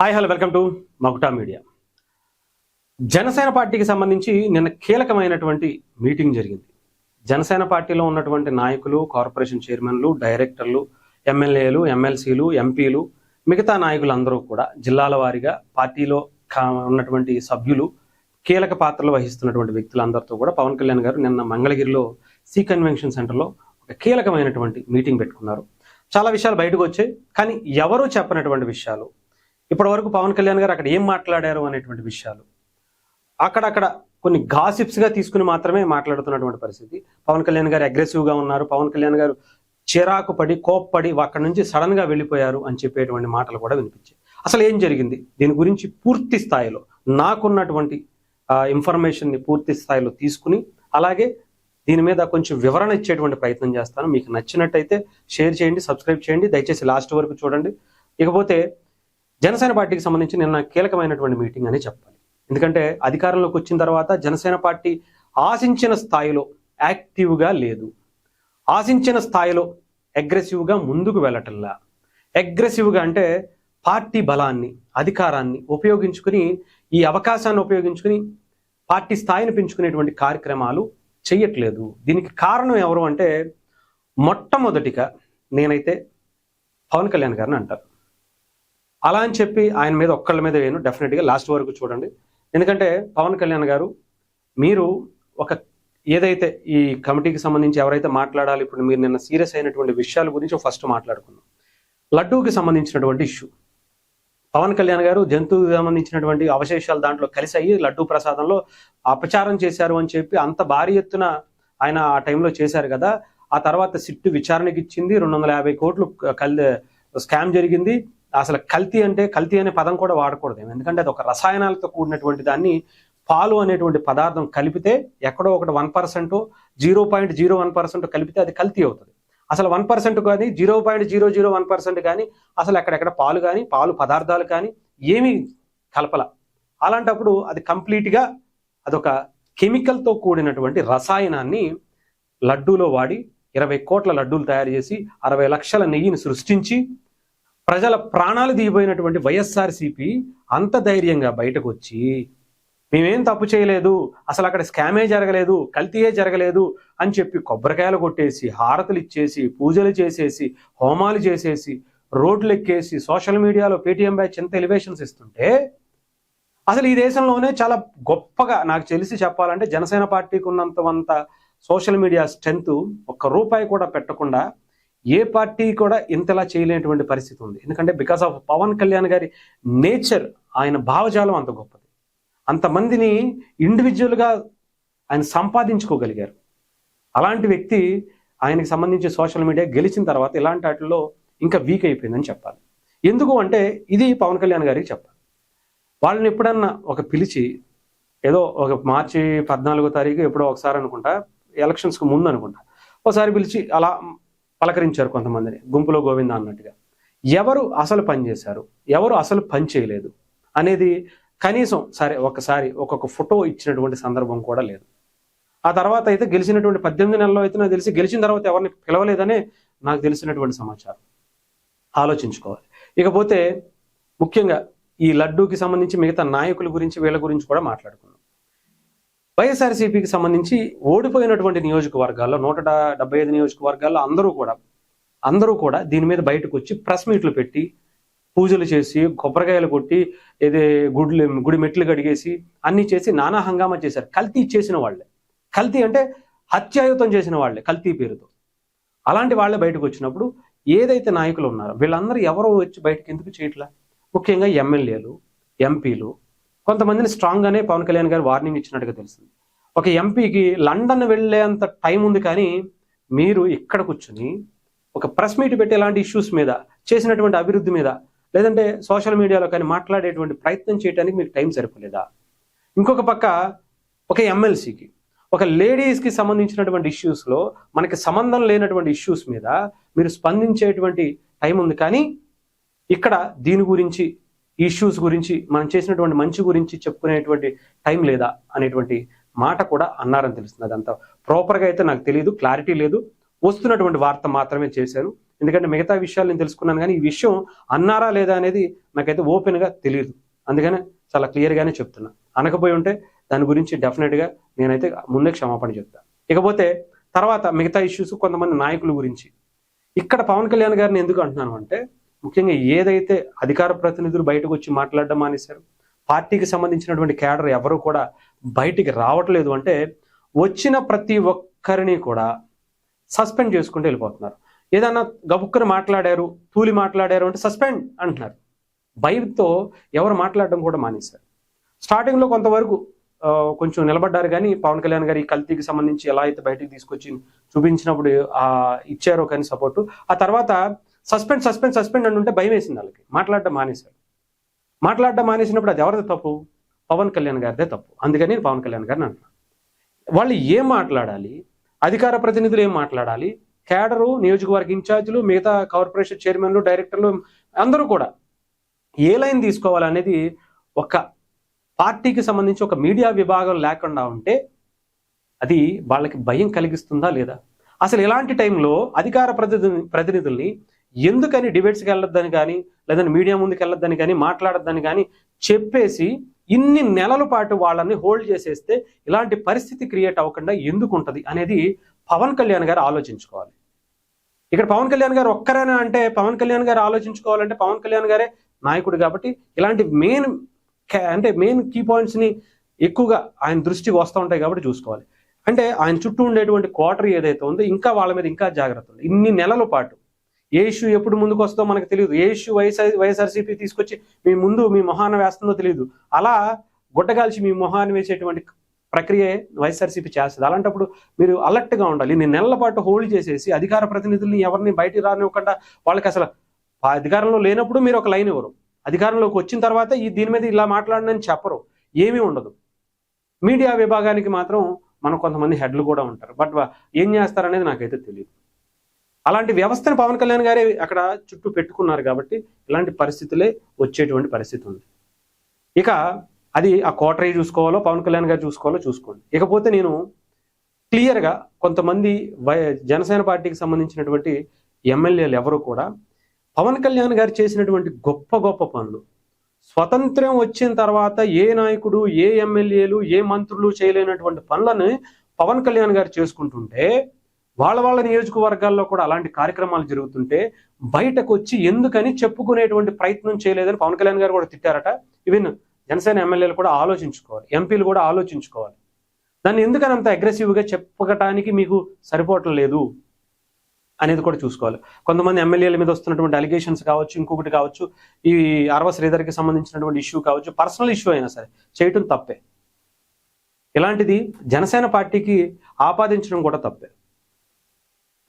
Hi hello welcome to మగుటా media. Janasena పార్టీకి సంబంధించి నిన్న కీలకమైనటువంటి మీటింగ్ జరిగింది. జనసేన పార్టీలో ఉన్నటువంటి నాయకులు, కార్పొరేషన్ చైర్మన్లు, డైరెక్టర్లు, ఎమ్మెల్యేలు, ఎమ్మెల్సీలు, ఎంపీలు, మిగతా నాయకులందరూ కూడా జిల్లాల వారీగా పార్టీలో ఉన్నటువంటి సభ్యులు, కీలక పాత్రలు వహిస్తున్నటువంటి వ్యక్తులందరితో కూడా పవన్ కళ్యాణ్ గారు నిన్న మంగళగిరిలో సి కన్వెన్షన్ సెంటర్లో ఒక కీలకమైనటువంటి మీటింగ్ పెట్టుకున్నారు. చాలా విషయాలు బయటకు వచ్చాయి, కానీ ఎవరూ చెప్పనటువంటి విషయాలు, ఇప్పటి వరకు పవన్ కళ్యాణ్ గారు అక్కడ ఏం మాట్లాడారు అనేటువంటి విషయాలు అక్కడక్కడ కొన్ని గాసిప్స్గా తీసుకుని మాత్రమే మాట్లాడుతున్నటువంటి పరిస్థితి. పవన్ కళ్యాణ్ గారు అగ్రెసివ్గా ఉన్నారు, పవన్ కళ్యాణ్ గారు చిరాకు పడి కోప్పడి అక్కడి నుంచి సడన్గా వెళ్ళిపోయారు అని చెప్పేటువంటి మాటలు కూడా వినిపించాయి. అసలు ఏం జరిగింది, దీని గురించి పూర్తి స్థాయిలో నాకున్నటువంటి ఇన్ఫర్మేషన్ని పూర్తి స్థాయిలో తీసుకుని అలాగే దీని మీద కొంచెం వివరణ ఇచ్చేటువంటి ప్రయత్నం చేస్తాను. మీకు నచ్చినట్టయితే షేర్ చేయండి, సబ్స్క్రైబ్ చేయండి, దయచేసి లాస్ట్ వరకు చూడండి. ఇకపోతే జనసేన పార్టీకి సంబంధించి నిన్న కీలకమైనటువంటి మీటింగ్ అని చెప్పాలి. ఎందుకంటే అధికారంలోకి వచ్చిన తర్వాత జనసేన పార్టీ ఆశించిన స్థాయిలో యాక్టివ్గా లేదు, ఆశించిన స్థాయిలో అగ్రెసివ్గా ముందుకు వెళ్ళటంలా. అగ్రెసివ్గా అంటే పార్టీ బలాన్ని, అధికారాన్ని ఉపయోగించుకుని, ఈ అవకాశాన్ని ఉపయోగించుకుని పార్టీ స్థాయిని పెంచుకునేటువంటి కార్యక్రమాలు చెయ్యట్లేదు. దీనికి కారణం ఎవరు అంటే మొట్టమొదటిగా నేనైతే పవన్ కళ్యాణ్ గారిని అంటారు. అలా అని చెప్పి ఆయన మీద ఒక్కళ్ళ మీద వేయను, డెఫినెట్గా లాస్ట్ వరకు చూడండి. ఎందుకంటే పవన్ కళ్యాణ్ గారు మీరు ఒక ఏదైతే ఈ కమిటీకి సంబంధించి ఎవరైతే మాట్లాడాలి, ఇప్పుడు మీరు నిన్న సీరియస్ అయినటువంటి విషయాల గురించి ఫస్ట్ మాట్లాడుకున్నాం. లడ్డూకి సంబంధించినటువంటి ఇష్యూ, పవన్ కళ్యాణ్ గారు జంతువుకి సంబంధించినటువంటి అవశేషాలు దాంట్లో కలిసి అయ్యి లడ్డూ ప్రసాదంలో అపచారం చేశారు అని చెప్పి అంత భారీ ఎత్తున ఆయన ఆ టైంలో చేశారు కదా. ఆ తర్వాత సిట్టు విచారణకి ఇచ్చింది, 250 కోట్లు స్కామ్ జరిగింది. అసలు కల్తీ అంటే కల్తీ అనే పదం కూడా వాడకూడదు, ఎందుకంటే అది ఒక రసాయనాలతో కూడినటువంటి దాన్ని పాలు అనేటువంటి పదార్థం కలిపితే ఎక్కడో ఒకటి 1%, 0.01% కలిపితే అది కల్తీ అవుతుంది. అసలు 1% కానీ 0.001% కానీ అసలు ఎక్కడెక్కడ పాలు కానీ పాలు పదార్థాలు కానీ ఏమీ కలపల. అలాంటప్పుడు అది కంప్లీట్గా అదొక కెమికల్తో కూడినటువంటి రసాయనాన్ని లడ్డూలో వాడి 20 కోట్ల లడ్డూలు తయారు చేసి 60 లక్షల నెయ్యిని సృష్టించి ప్రజల ప్రాణాలు దిగిపోయినటువంటి వైఎస్ఆర్సీపీ అంత ధైర్యంగా బయటకు వచ్చి మేమేం తప్పు చేయలేదు, అసలు అక్కడ స్కామే జరగలేదు, కల్తీయే జరగలేదు అని చెప్పి కొబ్బరికాయలు కొట్టేసి, హారతులు ఇచ్చేసి, పూజలు చేసేసి, హోమాలు చేసేసి, రోడ్లు ఎక్కేసి, సోషల్ మీడియాలో పేటీఎం బ్యాచ్ ఎంత ఎలివేషన్స్ ఇస్తుంటే, అసలు ఈ దేశంలోనే చాలా గొప్పగా నాకు తెలిసి చెప్పాలంటే జనసేన పార్టీకి ఉన్నంత సోషల్ మీడియా స్ట్రెంత్ ₹1 కూడా పెట్టకుండా ఏ పార్టీ కూడా ఇంతలా చేయలేనటువంటి పరిస్థితి ఉంది. ఎందుకంటే బికాస్ ఆఫ్ పవన్ కళ్యాణ్ గారి నేచర్, ఆయన భావజాలం అంత గొప్పది. అంతమందిని ఇండివిజువల్గా ఆయన సంపాదించుకోగలిగారు. అలాంటి వ్యక్తి ఆయనకి సంబంధించి సోషల్ మీడియా గెలిచిన తర్వాత ఇలాంటి వాటిల్లో ఇంకా వీక్ అయిపోయిందని చెప్పాలి. ఎందుకు అంటే ఇది పవన్ కళ్యాణ్ గారికి చెప్పాలి. వాళ్ళని ఎప్పుడన్నా ఒక పిలిచి ఏదో ఒక మార్చి 14వ తారీఖు ఎప్పుడో ఒకసారి అనుకుంటా, ఎలక్షన్స్కి ముందు అనుకుంటా, ఒకసారి పిలిచి అలా పలకరించారు కొంతమందిని, గుంపులో గోవింద అన్నట్టుగా. ఎవరు అసలు పని చేశారు, ఎవరు అసలు పని చేయలేదు అనేది కనీసం సరే ఒకసారి ఒక్కొక్క ఫోటో ఇచ్చినటువంటి సందర్భం కూడా లేదు. ఆ తర్వాత అయితే గెలిచినటువంటి 18 నెలల్లో అయితే నాకు తెలిసి గెలిచిన తర్వాత ఎవరిని పిలవలేదనే నాకు తెలిసినటువంటి సమాచారం. ఆలోచించుకోవాలి. ఇకపోతే ముఖ్యంగా ఈ లడ్డూకి సంబంధించి మిగతా నాయకుల గురించి వీళ్ళ గురించి కూడా మాట్లాడుకున్నాం. వైఎస్ఆర్సీపీకి సంబంధించి ఓడిపోయినటువంటి నియోజకవర్గాల్లో 175 నియోజకవర్గాల్లో అందరూ కూడా దీని మీద బయటకు వచ్చి ప్రెస్ మీట్లు పెట్టి, పూజలు చేసి, కొబ్బరికాయలు కొట్టి, గుడి మెట్లు కడిగేసి అన్నీ చేసి నానా హంగామా చేశారు. కల్తీ చేసిన వాళ్ళే, కల్తీ అంటే హత్యాయుతం చేసిన వాళ్ళే కల్తీ పేరుతో. అలాంటి వాళ్ళే బయటకు వచ్చినప్పుడు ఏదైతే నాయకులు ఉన్నారో వీళ్ళందరూ ఎవరో వచ్చి బయటకు ఎందుకు చేయట్లా? ముఖ్యంగా ఎమ్మెల్యేలు, ఎంపీలు కొంతమందిని స్ట్రాంగ్గానే పవన్ కళ్యాణ్ గారు వార్నింగ్ ఇచ్చినట్టుగా తెలిసింది. ఒక ఎంపీకి లండన్ వెళ్ళేంత టైం ఉంది, కానీ మీరు ఇక్కడ కూర్చుని ఒక ప్రెస్ మీట్ పెట్టి ఇలాంటి ఇష్యూస్ మీద, చేసినటువంటి అభివృద్ధి మీద, లేదంటే సోషల్ మీడియాలో కానీ మాట్లాడేటువంటి ప్రయత్నం చేయడానికి మీకు టైం సరిపోలేదా? ఇంకొక పక్క ఒక ఎమ్మెల్సీకి, ఒక లేడీస్కి సంబంధించినటువంటి ఇష్యూస్లో మనకి సంబంధం లేనటువంటి ఇష్యూస్ మీద మీరు స్పందించేటువంటి టైం ఉంది, కానీ ఇక్కడ దీని గురించి, ఇష్యూస్ గురించి, మనం చేసినటువంటి మంచి గురించి చెప్పుకునేటువంటి టైం లేదా అనేటువంటి మాట కూడా అన్నారని తెలుస్తుంది. అదంతా ప్రాపర్గా అయితే నాకు తెలియదు, క్లారిటీ లేదు, వస్తున్నటువంటి వార్త మాత్రమే చేశారు. ఎందుకంటే మిగతా విషయాలు నేను తెలుసుకున్నాను, కానీ ఈ విషయం అన్నారా లేదా అనేది నాకైతే ఓపెన్గా తెలియదు. అందుకనే చాలా క్లియర్గానే చెప్తున్నా. అనకపోయి ఉంటే దాని గురించి డెఫినెట్గా నేనైతే ముందే క్షమాపణ చెప్తాను. ఇకపోతే తర్వాత మిగతా ఇష్యూస్, కొంతమంది నాయకుల గురించి. ఇక్కడ పవన్ కళ్యాణ్ గారిని ఎందుకు అంటున్నాను అంటే, ముఖ్యంగా ఏదైతే అధికార ప్రతినిధులు బయటకు వచ్చి మాట్లాడడం మానేశారు, పార్టీకి సంబంధించినటువంటి క్యాడర్ ఎవరు కూడా బయటికి రావట్లేదు అంటే, వచ్చిన ప్రతి ఒక్కరిని కూడా సస్పెండ్ చేసుకుంటూ వెళ్ళిపోతున్నారు. ఏదన్నా గబుక్కున మాట్లాడారు, తూలి మాట్లాడారు అంటే సస్పెండ్ అంటున్నారు. భయంతో ఎవరు మాట్లాడడం కూడా మానేశారు. స్టార్టింగ్లో కొంతవరకు కొంచెం నిలబడ్డారు, కానీ పవన్ కళ్యాణ్ గారు ఈ కల్తీకి సంబంధించి ఎలా అయితే బయటికి తీసుకొచ్చి చూపించినప్పుడు ఇచ్చారో కానీ సపోర్టు, ఆ తర్వాత సస్పెండ్ సస్పెండ్ సస్పెండ్ అంటుంటే భయం వేసింది వాళ్ళకి, మాట్లాడడం మానేశారు. మాట్లాడడం మానేసినప్పుడు అది ఎవరిది తప్పు? పవన్ కళ్యాణ్ గారిదే తప్పు. అందుకని నేను పవన్ కళ్యాణ్ గారిని అంటున్నాను. వాళ్ళు ఏం మాట్లాడాలి, అధికార ప్రతినిధులు ఏం మాట్లాడాలి, క్యాడరు, నియోజకవర్గ ఇన్ఛార్జీలు, మిగతా కార్పొరేషన్ చైర్మన్లు, డైరెక్టర్లు అందరూ కూడా ఏ లైన్ తీసుకోవాలనేది ఒక పార్టీకి సంబంధించి ఒక మీడియా విభాగం లేకుండా ఉంటే అది వాళ్ళకి భయం కలిగిస్తుందా లేదా? అసలు ఇలాంటి టైంలో అధికార ప్రతినిధుల్ని ఎందుకని డిబేట్స్కి వెళ్ళొద్దని కానీ, లేదంటే మీడియా ముందుకు వెళ్ళొద్దని కానీ, మాట్లాడొద్దని కానీ చెప్పేసి ఇన్ని నెలల పాటు వాళ్ళని హోల్డ్ చేసేస్తే ఇలాంటి పరిస్థితి క్రియేట్ అవ్వకుండా ఎందుకు ఉంటుంది అనేది పవన్ కళ్యాణ్ గారు ఆలోచించుకోవాలి. ఇక్కడ పవన్ కళ్యాణ్ గారు ఒక్కరేనా అంటే, పవన్ కళ్యాణ్ గారు ఆలోచించుకోవాలంటే పవన్ కళ్యాణ్ గారే నాయకుడు కాబట్టి ఇలాంటి మెయిన్ కీ పాయింట్స్ని ఎక్కువగా ఆయన దృష్టికి వస్తూ ఉంటాయి కాబట్టి చూసుకోవాలి. అంటే ఆయన చుట్టూ ఉండేటువంటి క్వార్టర్ ఏదైతే ఉందో ఇంకా వాళ్ళ మీద ఇంకా జాగ్రత్త ఉంది. ఇన్ని నెలల పాటు ఏ ఇష్యూ ఎప్పుడు ముందుకు వస్తుందో మనకు తెలియదు, ఏ ఇష్యూ వైఎస్ఆర్సీపీ తీసుకొచ్చి మీ మొహాన వేస్తుందో తెలియదు. అలా గుడ్డగాల్చి మీ మొహాన్ని వేసేటువంటి ప్రక్రియ వైఎస్ఆర్సీపీ చేస్తుంది. అలాంటప్పుడు మీరు అలర్ట్గా ఉండాలి. ఇన్ని నెలల పాటు హోల్డ్ చేసేసి అధికార ప్రతినిధుల్ని ఎవరిని బయటికి రానివ్వకుండా, వాళ్ళకి అసలు అధికారంలో లేనప్పుడు మీరు ఒక లైన్ ఇవ్వరు, అధికారంలోకి వచ్చిన తర్వాత దీని మీద ఇలా మాట్లాడనని చెప్పరు, ఏమీ ఉండదు. మీడియా విభాగానికి మాత్రం మనకు కొంతమంది హెడ్లు కూడా ఉంటారు, బట్ ఏం చేస్తారనేది నాకైతే తెలియదు. అలాంటి వ్యవస్థను పవన్ కళ్యాణ్ గారే అక్కడ చుట్టూ పెట్టుకున్నారు కాబట్టి ఇలాంటి పరిస్థితులే వచ్చేటువంటి పరిస్థితి ఉంది. ఇక అది ఆ కోటరీ చూసుకోవాలో పవన్ కళ్యాణ్ గారు చూసుకోవాలో చూసుకోండి. ఇకపోతే నేను క్లియర్గా కొంతమంది జనసేన పార్టీకి సంబంధించినటువంటి ఎమ్మెల్యేలు ఎవరు కూడా పవన్ కళ్యాణ్ గారు చేసినటువంటి గొప్ప గొప్ప పనులు, స్వతంత్రం వచ్చిన తర్వాత ఏ నాయకుడు, ఏ ఎమ్మెల్యేలు, ఏ మంత్రులు చేయలేనటువంటి పనులను పవన్ కళ్యాణ్ గారు చేసుకుంటుంటే, వాళ్ళ నియోజకవర్గాల్లో కూడా అలాంటి కార్యక్రమాలు జరుగుతుంటే బయటకు వచ్చి ఎందుకని చెప్పుకునేటువంటి ప్రయత్నం చేయలేదని పవన్ కళ్యాణ్ గారు కూడా తిట్టారట. ఈవెన్ జనసేన ఎమ్మెల్యేలు కూడా ఆలోచించుకోవాలి, ఎంపీలు కూడా ఆలోచించుకోవాలి. దాన్ని ఎందుకని అంత అగ్రెసివ్గా చెప్పటానికి మీకు సరిపోవటం లేదు అనేది కూడా చూసుకోవాలి. కొంతమంది ఎమ్మెల్యేల మీద వస్తున్నటువంటి అలిగేషన్స్ కావచ్చు, ఇంకొకటి కావచ్చు, ఈ ఆర్వ శ్రీధర్కి సంబంధించినటువంటి ఇష్యూ కావచ్చు, పర్సనల్ ఇష్యూ అయినా సరే చేయటం తప్పే. ఇలాంటిది జనసేన పార్టీకి ఆపాదించడం కూడా తప్పే.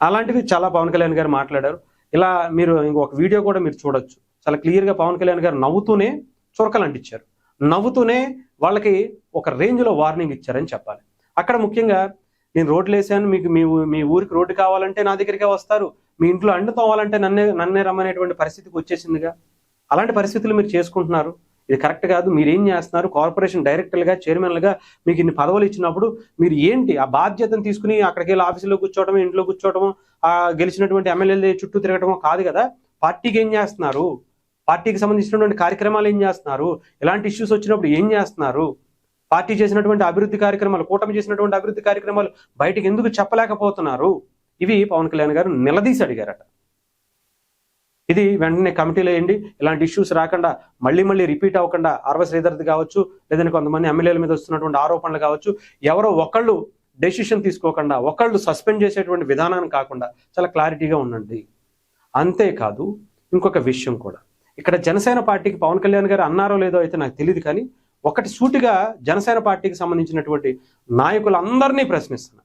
అలాంటివి చాలా పవన్ కళ్యాణ్ గారు మాట్లాడారు. ఇలా మీరు ఇంకొక వీడియో కూడా మీరు చూడొచ్చు. చాలా క్లియర్గా పవన్ కళ్యాణ్ గారు నవ్వుతూనే చురకలు అంటించారు, నవ్వుతూనే వాళ్ళకి ఒక రేంజ్లో వార్నింగ్ ఇచ్చారని చెప్పాలి. అక్కడ ముఖ్యంగా నేను రోడ్లు వేసాను, మీకు మీ ఊరికి రోడ్డు కావాలంటే నా దగ్గరికే వస్తారు, మీ ఇంట్లో అండు తోవాలంటే నన్నే రమ్మనేటువంటి పరిస్థితికి వచ్చేసిందిగా. అలాంటి పరిస్థితులు మీరు చేసుకుంటున్నారు, ఇది కరెక్ట్ కాదు. మీరేం చేస్తున్నారు? కార్పొరేషన్ డైరెక్టర్లుగా, చైర్మన్లుగా మీకు ఇన్ని పదవులు ఇచ్చినప్పుడు మీరు ఏంటి ఆ బాధ్యతను తీసుకుని అక్కడికి వెళ్ళి ఆఫీసులో కూర్చోవడము, ఇంట్లో కూర్చోవడము, గెలిచినటువంటి ఎమ్మెల్యేల చుట్టూ తిరగటమో కాదు కదా. పార్టీకి ఏం చేస్తున్నారు? పార్టీకి సంబంధించినటువంటి కార్యక్రమాలు ఏం చేస్తున్నారు? ఎలాంటి ఇష్యూస్ వచ్చినప్పుడు ఏం చేస్తున్నారు? పార్టీ చేసినటువంటి అభివృద్ధి కార్యక్రమాలు, కూటమి చేసినటువంటి అభివృద్ధి కార్యక్రమాలు బయటకు ఎందుకు చెప్పలేకపోతున్నారు? ఇవి పవన్ కళ్యాణ్ గారు నిలదీసి అడిగారట. ఇది వెంటనే కమిటీలో వేయండి, ఇలాంటి ఇష్యూస్ రాకుండా మళ్ళీ రిపీట్ అవ్వకుండా, ఆర్వ శ్రీధర్ది కావచ్చు, లేదంటే కొంతమంది ఎమ్మెల్యేల మీద వస్తున్నటువంటి ఆరోపణలు కావచ్చు, ఎవరో ఒకళ్ళు డెసిషన్ తీసుకోకుండా ఒకళ్ళు సస్పెండ్ చేసేటువంటి విధానాన్ని కాకుండా చాలా క్లారిటీగా ఉండండి. అంతేకాదు ఇంకొక విషయం కూడా, ఇక్కడ జనసేన పార్టీకి పవన్ కళ్యాణ్ గారు అన్నారో లేదో అయితే నాకు తెలియదు, కానీ ఒకటి సూటిగా జనసేన పార్టీకి సంబంధించినటువంటి నాయకులందరినీ ప్రశ్నిస్తున్నా,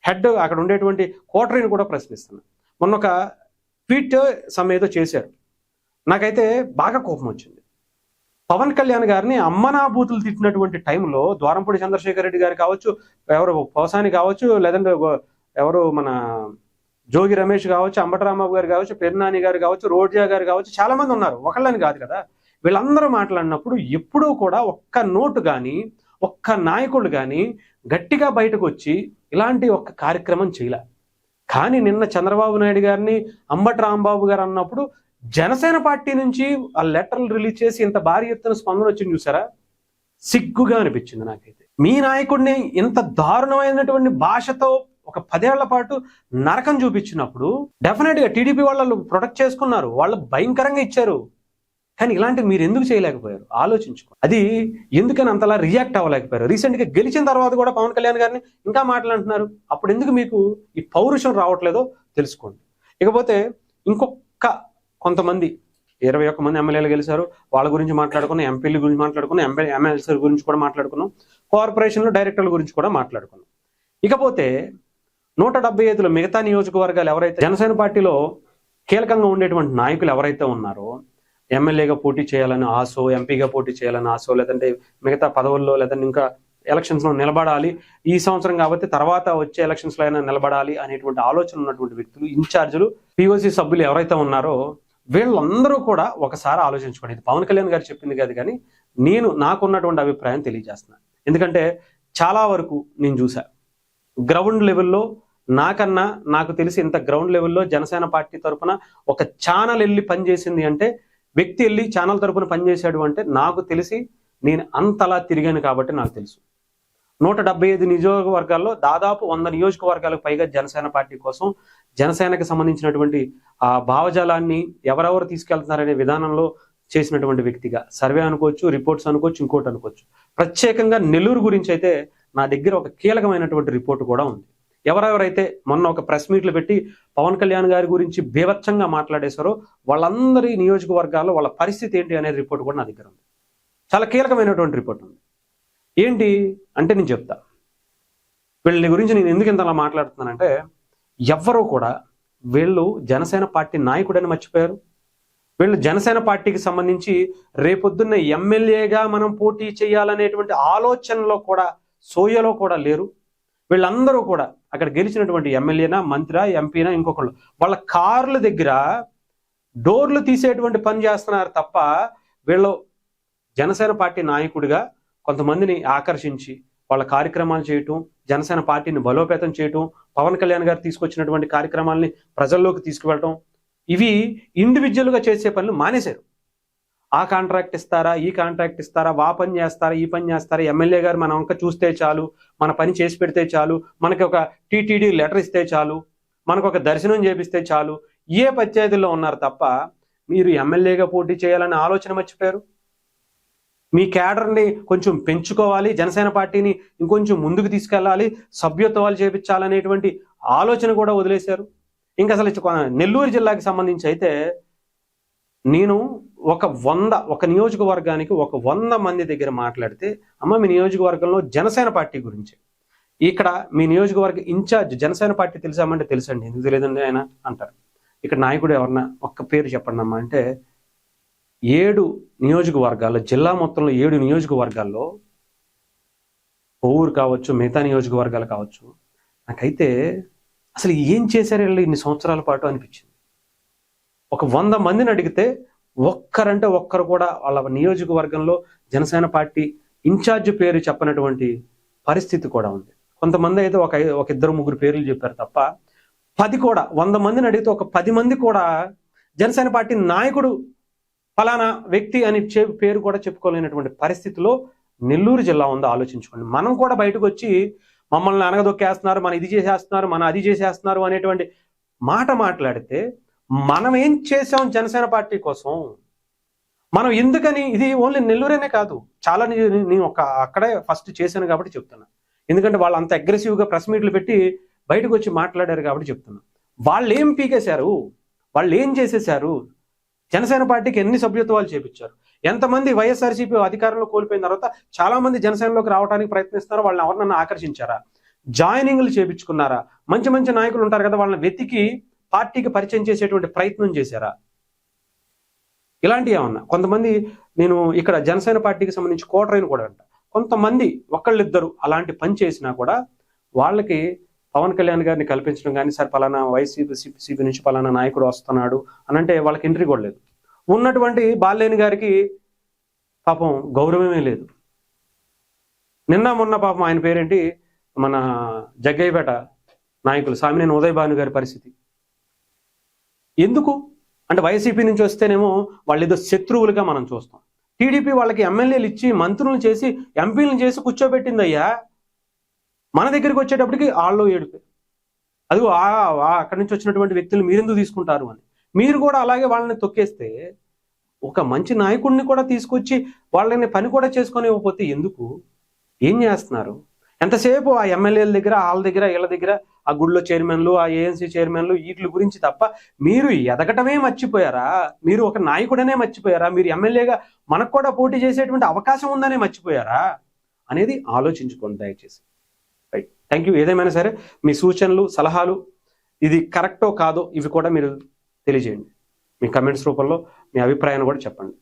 హెడ్ అక్కడ ఉండేటువంటి కోటరీని కూడా ప్రశ్నిస్తున్నా. మొన్న ఒక ట్వీట్ ఏదో చేశారు, నాకైతే బాగా కోపం వచ్చింది. పవన్ కళ్యాణ్ గారిని అమ్మనాభూతులు తిట్టినటువంటి టైంలో ద్వారంపూడి చంద్రశేఖర్ రెడ్డి గారు కావచ్చు, ఎవరు పోసాని కావచ్చు, లేదంటే ఎవరు మన జోగి రమేష్ కావచ్చు, అంబటరాంబాబు గారు కావచ్చు, పెర్నాని గారు కావచ్చు, రోజా గారు కావచ్చు, చాలా మంది ఉన్నారు, ఒకళ్ళని కాదు కదా. వీళ్ళందరూ మాట్లాడినప్పుడు ఎప్పుడూ కూడా ఒక్క నోటు కానీ, ఒక్క నాయకుడు కానీ గట్టిగా బయటకు వచ్చి ఇలాంటి ఒక్క కార్యక్రమం చేయలే. కానీ నిన్న చంద్రబాబు నాయుడు గారిని అంబటి రాంబాబు గారు అన్నప్పుడు జనసేన పార్టీ నుంచి ఆ లెటర్లు రిలీజ్ చేసి ఇంత భారీ ఎత్తున స్పందన వచ్చింది చూసారా? సిగ్గుగా అనిపించింది నాకైతే. మీ నాయకుడిని ఇంత దారుణమైనటువంటి భాషతో ఒక 10 ఏళ్ల పాటు నరకం చూపించినప్పుడు డెఫినెట్ గా టీడీపీ వాళ్ళు ప్రొటెక్ట్ చేసుకున్నారు, వాళ్ళు భయంకరంగా ఇచ్చారు. కానీ ఇలాంటివి మీరు ఎందుకు చేయలేకపోయారు? ఆలోచించుకో. అది ఎందుకని అంతలా రియాక్ట్ అవ్వలేకపోయారు? రీసెంట్ గా గెలిచిన తర్వాత కూడా పవన్ కళ్యాణ్ గారిని ఇంకా మాట్లాడుతున్నారు. అప్పుడు ఎందుకు మీకు ఈ పౌరుషం రావట్లేదో తెలుసుకోండి. ఇకపోతే ఇంకొక కొంతమంది 21 మంది ఎమ్మెల్యేలు గెలిచారు, వాళ్ళ గురించి మాట్లాడుకున్నాం, ఎంపీల గురించి మాట్లాడుకున్నాం, ఎమ్మెల్సీ గురించి కూడా మాట్లాడుకున్నాం, కార్పొరేషన్లు డైరెక్టర్ల గురించి కూడా మాట్లాడుకున్నాం. ఇకపోతే 175లో మిగతా నియోజకవర్గాలు ఎవరైతే జనసేన పార్టీలో కీలకంగా ఉండేటువంటి నాయకులు ఎవరైతే ఉన్నారో, ఎమ్మెల్యేగా పోటీ చేయాలని ఆశో, ఎంపీగా పోటీ చేయాలని ఆశో, లేదంటే మిగతా పదవుల్లో లేదంటే ఇంకా ఎలక్షన్స్ లో నిలబడాలి, ఈ సంవత్సరం కాబట్టి తర్వాత వచ్చే ఎలక్షన్స్ లో అయినా నిలబడాలి అనేటువంటి ఆలోచన ఉన్నటువంటి వ్యక్తులు, ఇన్ఛార్జీలు, పిఓసి సభ్యులు ఎవరైతే ఉన్నారో వీళ్ళందరూ కూడా ఒకసారి ఆలోచించుకోండి. ఇది పవన్ కళ్యాణ్ గారు చెప్పింది కాదు, కానీ నాకున్నటువంటి అభిప్రాయం తెలియజేస్తున్నాను. ఎందుకంటే చాలా వరకు నేను చూసా గ్రౌండ్ లెవెల్లో, నాకన్నా నాకు తెలిసి ఇంత గ్రౌండ్ లెవెల్లో జనసేన పార్టీ తరఫున ఒక ఛానల్ వెళ్ళి పనిచేసింది అంటే, వ్యక్తి వెళ్ళి ఛానల్ తరఫున పనిచేశాడు అంటే నాకు తెలిసి నేను అంతలా తిరిగాను కాబట్టి నాకు తెలుసు. 175 నియోజకవర్గాల్లో దాదాపు 100 నియోజకవర్గాలకు పైగా జనసేన పార్టీ కోసం, జనసేనకు సంబంధించినటువంటి ఆ భావజాలాన్ని ఎవరెవరు తీసుకెళ్తున్నారనే విధానంలో చేసినటువంటి వ్యక్తిగా సర్వే అనుకోవచ్చు, రిపోర్ట్స్ అనుకోవచ్చు, ఇంకోటి అనుకోవచ్చు. ప్రత్యేకంగా నెల్లూరు గురించి అయితే నా దగ్గర ఒక కీలకమైనటువంటి రిపోర్ట్ కూడా ఉంది. ఎవరెవరైతే మొన్న ఒక ప్రెస్ మీట్లు పెట్టి పవన్ కళ్యాణ్ గారి గురించి బీభత్సంగా మాట్లాడేశారో వాళ్ళందరి నియోజకవర్గాల్లో వాళ్ళ పరిస్థితి ఏంటి అనే రిపోర్ట్ కూడా నా దగ్గర ఉంది. చాలా కీలకమైనటువంటి రిపోర్ట్ ఉంది. ఏంటి అంటే నేను చెప్తా. వీళ్ళని గురించి నేను ఎందుకు ఇంతలా మాట్లాడుతున్నానంటే, ఎవ్వరూ కూడా వీళ్ళు జనసేన పార్టీ నాయకుడని మర్చిపోయారు. వీళ్ళు జనసేన పార్టీకి సంబంధించి రేపొద్దున్న ఎమ్మెల్యేగా మనం పోటీ చేయాలనేటువంటి ఆలోచనలో కూడా, సోయలో కూడా లేరు. వీళ్ళందరూ కూడా అక్కడ గెలిచినటువంటి ఎమ్మెల్యేనా, మంత్రా, ఎంపీనా, ఇంకొకళ్ళు వాళ్ళ కార్ల దగ్గర డోర్లు తీసేటువంటి పని చేస్తున్నారు తప్ప, వీళ్ళు జనసేన పార్టీ నాయకుడిగా కొంతమందిని ఆకర్షించి వాళ్ళ కార్యక్రమాలు చేయటం, జనసేన పార్టీని బలోపేతం చేయటం, పవన్ కళ్యాణ్ గారు తీసుకొచ్చినటువంటి కార్యక్రమాలని ప్రజల్లోకి తీసుకువెళ్ళటం, ఇవి ఇండివిజువల్గా చేసే పనులు మానేశారు. ఆ కాంట్రాక్ట్ ఇస్తారా, ఈ కాంట్రాక్ట్ ఇస్తారా, ఆ పని చేస్తారా, ఈ పని చేస్తారా, ఎమ్మెల్యే గారు మన వంక చూస్తే చాలు, మన పని చేసి పెడితే చాలు, మనకి ఒక టీటీడీ లెటర్ ఇస్తే చాలు, మనకు ఒక దర్శనం చేపిస్తే చాలు, ఏ పంచాయతీల్లో ఉన్నారు తప్ప మీరు ఎమ్మెల్యేగా పోటీ చేయాలనే ఆలోచన మర్చిపోయారు. మీ క్యాడర్ని కొంచెం పెంచుకోవాలి, జనసేన పార్టీని ఇంకొంచెం ముందుకు తీసుకెళ్ళాలి, సభ్యత్వాలు చేపించాలనేటువంటి ఆలోచన కూడా వదిలేశారు. ఇంకా అసలు నెల్లూరు జిల్లాకి సంబంధించి అయితే నేను ఒక నియోజకవర్గానికి 100 మంది దగ్గర మాట్లాడితే, అమ్మ మీ నియోజకవర్గంలో జనసేన పార్టీ గురించి, ఇక్కడ మీ నియోజకవర్గ ఇన్ఛార్జ్ జనసేన పార్టీ తెలుసామంటే తెలుసండి, ఎందుకు తెలియదండి ఆయన అంటారు. ఇక్కడ నాయకుడు ఎవరన్నా ఒక్క పేరు చెప్పండి అమ్మా అంటే 7 నియోజకవర్గాల్లో, జిల్లా మొత్తంలో 7 నియోజకవర్గాల్లో, ఊరు కావచ్చు, మిగతా నియోజకవర్గాలు కావచ్చు, నాకైతే అసలు ఏం చేశారు వీళ్ళు ఇన్ని సంవత్సరాల పాటు అనిపించింది. ఒక 100 మందిని అడిగితే ఒక్కరంటే ఒక్కరు కూడా వాళ్ళ నియోజకవర్గంలో జనసేన పార్టీ ఇన్ఛార్జ్ పేరు చెప్పనటువంటి పరిస్థితి కూడా ఉంది. కొంతమంది అయితే ఒక 2-3 పేర్లు చెప్పారు తప్ప 10 కూడా, 100 మందిని అడిగితే ఒక 10 మంది కూడా జనసేన పార్టీ నాయకుడు ఫలానా వ్యక్తి అని పేరు కూడా చెప్పుకోలేనటువంటి పరిస్థితిలో నెల్లూరు జిల్లా ఉందో ఆలోచించుకోండి. మనం కూడా బయటకు వచ్చి మమ్మల్ని అనగదొక్కేస్తున్నారు, మన ఇది చేసేస్తున్నారు, మన అది చేసేస్తున్నారు అనేటువంటి మాట మాట్లాడితే, మనం ఏం చేసాం జనసేన పార్టీ కోసం, మనం ఎందుకని, ఇది ఓన్లీ నెల్లూరేనే కాదు, చాలా నేను అక్కడే ఫస్ట్ చేశాను కాబట్టి చెప్తున్నా. ఎందుకంటే వాళ్ళు అంత అగ్రెసివ్గా ప్రెస్ మీట్లు పెట్టి బయటకు వచ్చి మాట్లాడారు కాబట్టి చెప్తున్నా. వాళ్ళు ఏం పీకేశారు, వాళ్ళు ఏం చేసేశారు, జనసేన పార్టీకి ఎన్ని సభ్యత్వాలు చేపించారు, ఎంతమంది వైఎస్ఆర్సీపీ అధికారంలో కోల్పోయిన తర్వాత చాలా మంది జనసేనలోకి రావడానికి ప్రయత్నిస్తున్నారు, వాళ్ళని ఎవరినన్నా ఆకర్షించారా, జాయినింగ్లు చేపించుకున్నారా, మంచి మంచి నాయకులు ఉంటారు కదా వాళ్ళని వెతికి పార్టీకి పరిచయం చేసేటువంటి ప్రయత్నం చేశారా, ఇలాంటివి ఏమన్నా. కొంతమంది నేను ఇక్కడ జనసేన పార్టీకి సంబంధించి కోటరైన కూడా అంట, కొంతమంది ఒకళ్ళిద్దరు అలాంటి పని చేసినా కూడా వాళ్ళకి పవన్ కళ్యాణ్ గారిని కల్పించడం కానీ, సార్ పలానా వైసీపీ నుంచి పలానా నాయకుడు వస్తున్నాడు అని అంటే వాళ్ళకి ఎంట్రీ కూడా లేదు. ఉన్నటువంటి బాలేని గారికి పాపం గౌరవమే లేదు. నిన్న మొన్న పాపం ఆయన పేరేంటి, మన జగ్గయ్యపేట నాయకులు సామినేని ఉదయ్ భాను గారి పరిస్థితి ఎందుకు అంటే వైసీపీ నుంచి వస్తేనేమో వాళ్ళేదో శత్రువులుగా మనం చూస్తాం. టీడీపీ వాళ్ళకి ఎమ్మెల్యేలు ఇచ్చి మంత్రులను చేసి ఎంపీలను చేసి కూర్చోబెట్టిందయ్యా. మన దగ్గరికి వచ్చేటప్పటికి వాళ్ళు ఏడుపు, అదిగో అక్కడి నుంచి వచ్చినటువంటి వ్యక్తులు మీరెందుకు తీసుకుంటారు అని. మీరు కూడా అలాగే వాళ్ళని తొక్కేస్తే ఒక మంచి నాయకుడిని కూడా తీసుకొచ్చి వాళ్ళని పని కూడా చేసుకొని ఇవ్వకపోతే ఎందుకు, ఏం చేస్తున్నారు? ఎంతసేపు ఆ ఎమ్మెల్యేల దగ్గర వాళ్ళ దగ్గర వీళ్ళ దగ్గర ఆ గుళ్ళో చైర్మన్లు ఆ ఏఎన్సీ చైర్మన్లు వీటి గురించి తప్ప మీరు ఎదగటమే మర్చిపోయారా? మీరు ఒక నాయకుడనే మర్చిపోయారా? మీరు ఎమ్మెల్యేగా మనకు కూడా పోటీ చేసేటువంటి అవకాశం ఉందనే మర్చిపోయారా అనేది ఆలోచించుకోండి దయచేసి. Right, thank you. ఏదేమైనా సరే మీ సూచనలు సలహాలు ఇది కరెక్టో కాదో ఇవి కూడా మీరు తెలియజేయండి. మీ కమెంట్స్ రూపంలో మీ అభిప్రాయాన్ని కూడా చెప్పండి.